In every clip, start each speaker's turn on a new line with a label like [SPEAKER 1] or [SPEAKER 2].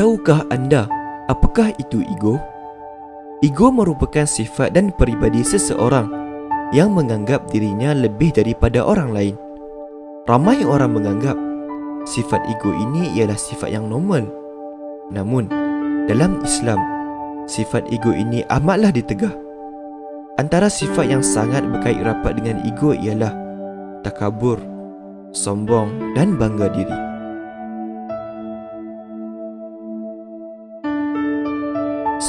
[SPEAKER 1] Tahukah anda apakah itu ego? Ego merupakan sifat dan peribadi seseorang yang menganggap dirinya lebih daripada orang lain. Ramai orang menganggap sifat ego ini ialah sifat yang normal. Namun, dalam Islam, sifat ego ini amatlah ditegah. Antara sifat yang sangat berkait rapat dengan ego ialah takabur, sombong dan bangga diri.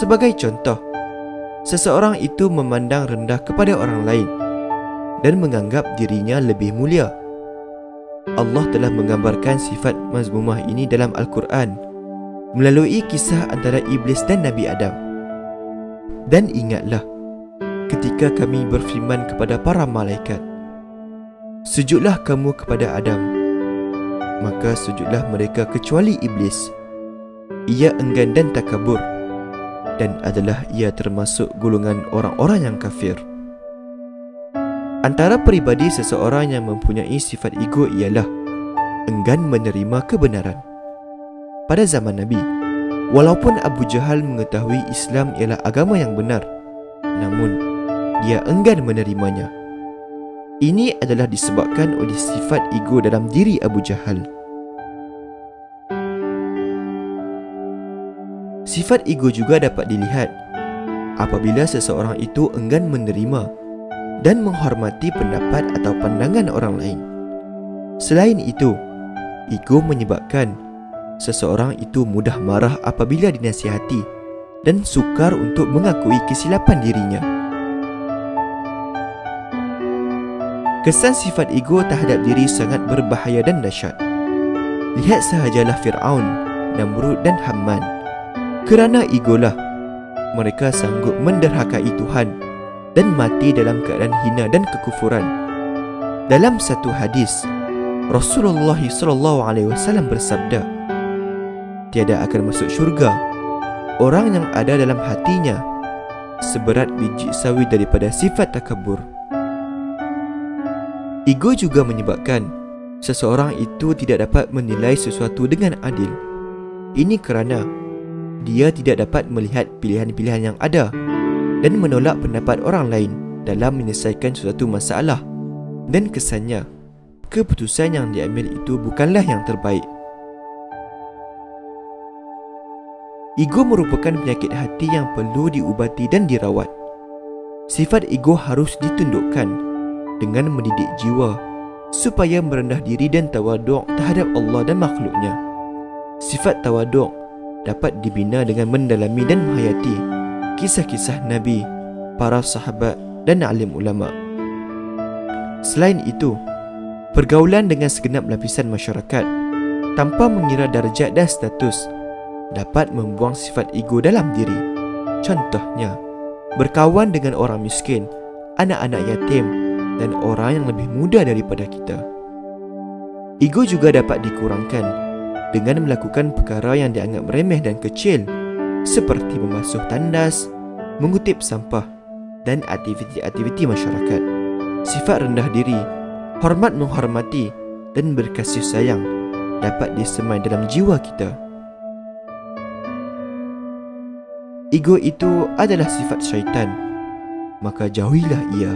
[SPEAKER 1] Sebagai contoh, seseorang itu memandang rendah kepada orang lain dan menganggap dirinya lebih mulia. Allah telah menggambarkan sifat mazmumah ini dalam Al-Quran melalui kisah antara Iblis dan Nabi Adam. Dan ingatlah ketika kami berfirman kepada para malaikat, sujudlah kamu kepada Adam. Maka sujudlah mereka kecuali Iblis. Ia enggan dan takabur, dan adalah ia termasuk golongan orang-orang yang kafir. Antara peribadi seseorang yang mempunyai sifat ego ialah enggan menerima kebenaran. Pada zaman Nabi, walaupun Abu Jahal mengetahui Islam ialah agama yang benar, namun dia enggan menerimanya. Ini adalah disebabkan oleh sifat ego dalam diri Abu Jahal. Sifat ego juga dapat dilihat apabila seseorang itu enggan menerima dan menghormati pendapat atau pandangan orang lain. Selain itu, ego menyebabkan seseorang itu mudah marah apabila dinasihati dan sukar untuk mengakui kesilapan dirinya. Kesan sifat ego terhadap diri sangat berbahaya dan dahsyat. Lihat sahajalah Fir'aun, Namrud dan Haman. Kerana egolah, mereka sanggup menderhakai Tuhan dan mati dalam keadaan hina dan kekufuran. Dalam satu hadis, Rasulullah SAW bersabda, tiada akan masuk syurga orang yang ada dalam hatinya seberat biji sawi daripada sifat takabur. Ego juga menyebabkan seseorang itu tidak dapat menilai sesuatu dengan adil. Ini kerana dia tidak dapat melihat pilihan-pilihan yang ada dan menolak pendapat orang lain dalam menyelesaikan suatu masalah, dan kesannya keputusan yang diambil itu bukanlah yang terbaik. Ego merupakan penyakit hati yang perlu diubati dan dirawat. Sifat ego harus ditundukkan dengan mendidik jiwa supaya merendah diri dan tawaduk terhadap Allah dan makhluknya. Sifat tawaduk dapat dibina dengan mendalami dan menghayati kisah-kisah Nabi, para sahabat dan alim ulama. Selain itu, pergaulan dengan segenap lapisan masyarakat tanpa mengira darjat dan status dapat membuang sifat ego dalam diri. Contohnya, berkawan dengan orang miskin, anak-anak yatim dan orang yang lebih muda daripada kita. Ego juga dapat dikurangkan dengan melakukan perkara yang dianggap remeh dan kecil seperti membasuh tandas, mengutip sampah dan aktiviti-aktiviti masyarakat. Sifat rendah diri, hormat menghormati dan berkasih sayang dapat disemai dalam jiwa kita. Ego itu adalah sifat syaitan, maka jauhilah ia.